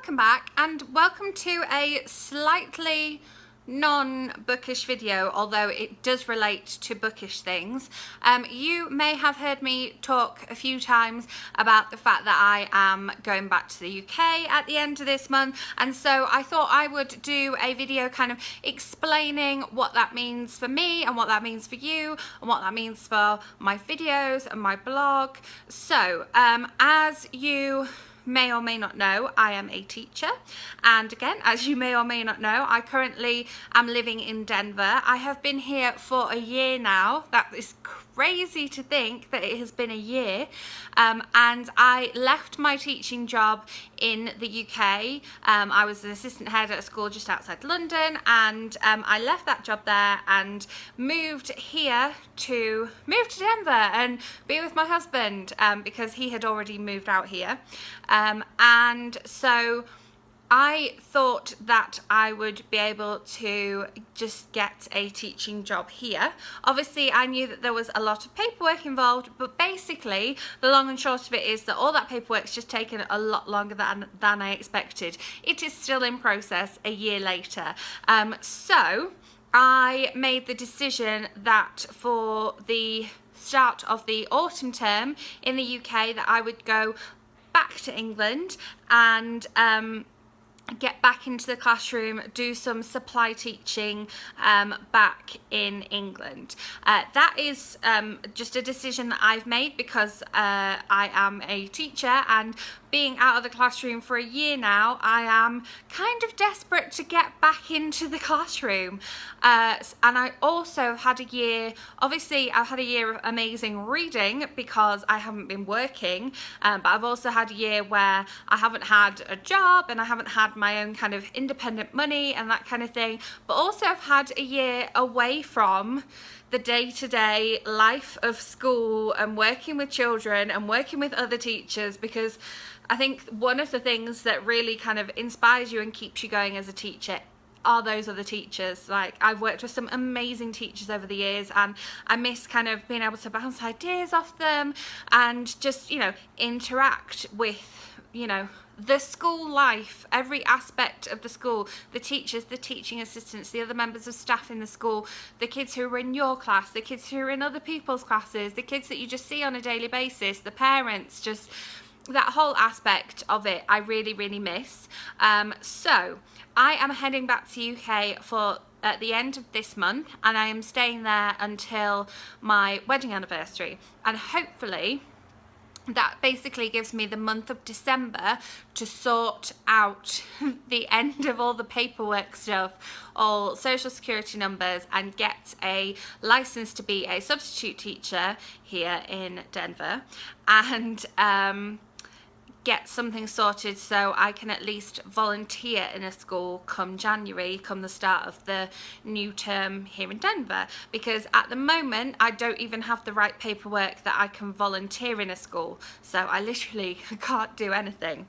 welcome back and welcome to a slightly non-bookish video, although it does relate to bookish things. You may have heard me talk a few times about the fact that I am going back to the UK at the end of this month, and so I thought I would do a video kind of explaining what that means for me and what that means for you and what that means for my videos and my blog. So as you may or may not know, I am a teacher, and again, as you may or may not know, I currently am living in Denver. I have been here for a year now. That is crazy to think that it has been a year, and I left my teaching job in the UK. I was an assistant head at a school just outside London, and I left that job there and moved to Denver and be with my husband because he had already moved out here. And so I thought that I would be able to just get a teaching job here. Obviously, I knew that there was a lot of paperwork involved, but basically the long and short of it is that all that paperwork's just taken a lot longer than I expected. It is still in process a year later. So I made the decision that for the start of the autumn term in the UK that I would go back to England and get back into the classroom, do some supply teaching back in England. That is just a decision that I've made because I am a teacher, and being out of the classroom for a year now, I am kind of desperate to get back into the classroom. And I also had a year, obviously I've had a year of amazing reading because I haven't been working, but I've also had a year where I haven't had a job and I haven't had my own kind of independent money and that kind of thing. But also I've had a year away from the day-to-day life of school and working with children and working with other teachers, because I think one of the things that really kind of inspires you and keeps you going as a teacher are those other teachers. Like, I've worked with some amazing teachers over the years, and I miss kind of being able to bounce ideas off them and just, you know, interact with, you know, the school life, every aspect of the school, the teachers, the teaching assistants, the other members of staff in the school, the kids who are in your class, the kids who are in other people's classes, the kids that you just see on a daily basis, the parents, just that whole aspect of it I really, really miss. So I am heading back to UK for at the end of this month, and I am staying there until my wedding anniversary, and hopefully that basically gives me the month of December to sort out the end of all the paperwork stuff, all social security numbers, and get a license to be a substitute teacher here in Denver, and get something sorted so I can at least volunteer in a school come January, come the start of the new term here in Denver, because at the moment I don't even have the right paperwork that I can volunteer in a school, so I literally can't do anything.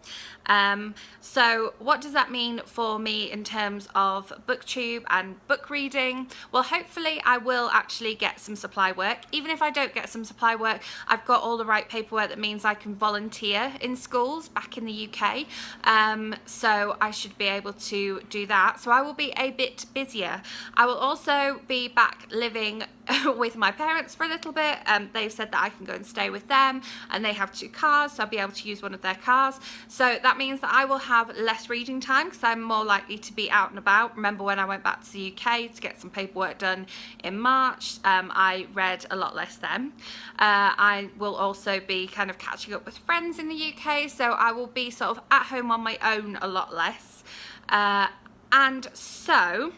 So what does that mean for me in terms of booktube and book reading? Well, hopefully I will actually get some supply work. Even if I don't get some supply work, I've got all the right paperwork that means I can volunteer in schools back in the UK, so I should be able to do that. So I will be a bit busier. I will also be back living with my parents for a little bit. They've said that I can go and stay with them, and they have 2 cars, so I'll be able to use one of their cars. So that means that I will have less reading time because I'm more likely to be out and about. Remember when I went back to the UK to get some paperwork done in March, I read a lot less then. I will also be kind of catching up with friends in the UK, so I will be sort of at home on my own a lot less. And so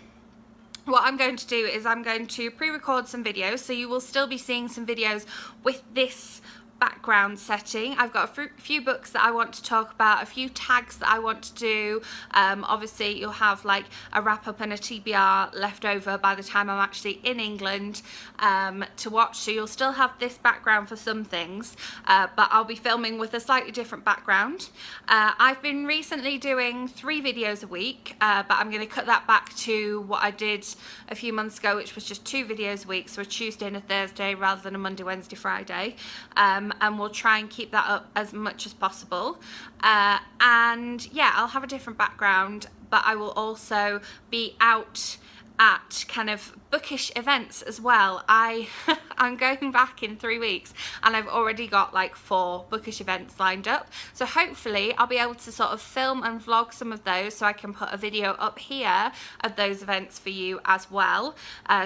what I'm going to do is I'm going to pre-record some videos, so you will still be seeing some videos with this background setting. I've got a few books that I want to talk about, a few tags that I want to do. Obviously you'll have like a wrap up and a TBR left over by the time I'm actually in England to watch, so you'll still have this background for some things, but I'll be filming with a slightly different background. I've been recently doing 3 videos a week, but I'm going to cut that back to what I did a few months ago, which was just 2 videos a week, so a Tuesday and a Thursday rather than a Monday, Wednesday, Friday. and we'll try and keep that up as much as possible. And yeah, I'll have a different background, but I will also be out at kind of bookish events as well. I'm going back in 3 weeks and I've already got like 4 bookish events lined up, so hopefully I'll be able to sort of film and vlog some of those so I can put a video up here of those events for you as well.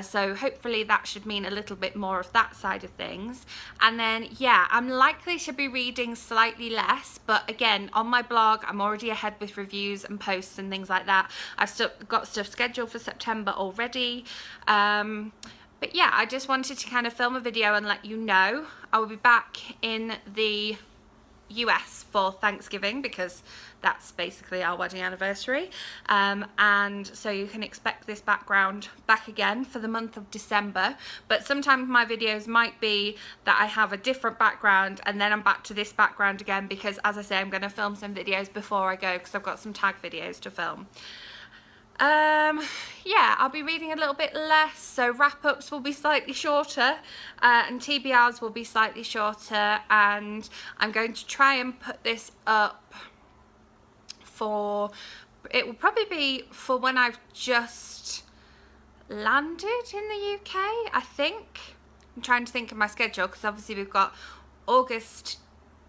So hopefully that should mean a little bit more of that side of things. And then yeah, I'm likely to be reading slightly less, but again, on my blog I'm already ahead with reviews and posts and things like that. I've still got stuff scheduled for September already. But yeah, I just wanted to kind of film a video and let you know. I will be back in the US for Thanksgiving because that's basically our wedding anniversary, and so you can expect this background back again for the month of December. But sometimes my videos might be that I have a different background and then I'm back to this background again, because as I say, I'm going to film some videos before I go because I've got some tag videos to film. Yeah, I'll be reading a little bit less, so wrap-ups will be slightly shorter, and TBRs will be slightly shorter, and I'm going to try and put this up for, it will probably be for when I've just landed in the UK, I think. I'm trying to think of my schedule because obviously we've got August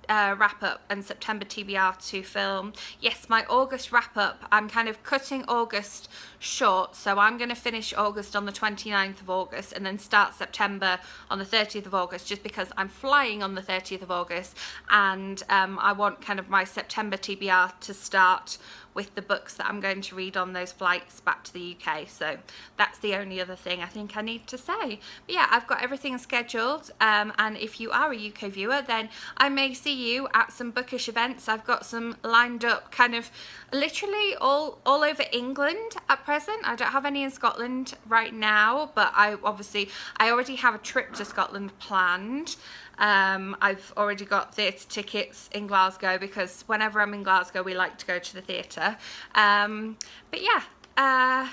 wrap up and September TBR to film. Yes, my August wrap up, I'm kind of cutting August short, so I'm going to finish August on the 29th of August and then start September on the 30th of August, just because I'm flying on the 30th of August, and I want kind of my September TBR to start with the books that I'm going to read on those flights back to the UK. So that's the only other thing I think I need to say. But yeah, I've got everything scheduled, and if you are a UK viewer, then I may see you at some bookish events. I've got some lined up kind of literally all over England at present. I don't have any in Scotland right now, but I already have a trip to Scotland planned. I've already got theatre tickets in Glasgow because whenever I'm in Glasgow we like to go to the theatre. But yeah,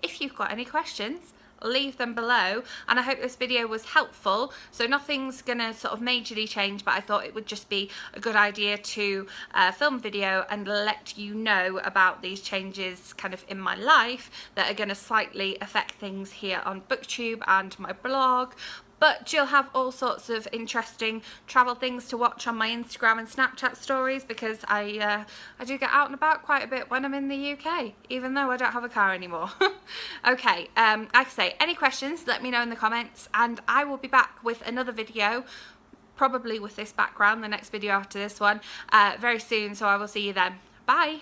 if you've got any questions, leave them below, and I hope this video was helpful. So nothing's gonna sort of majorly change, but I thought it would just be a good idea to film a video and let you know about these changes kind of in my life that are going to slightly affect things here on BookTube and my blog. But you'll have all sorts of interesting travel things to watch on my Instagram and Snapchat stories, because I do get out and about quite a bit when I'm in the UK, even though I don't have a car anymore. Okay, like I say, any questions, let me know in the comments, and I will be back with another video, probably with this background, the next video after this one, very soon, so I will see you then. Bye!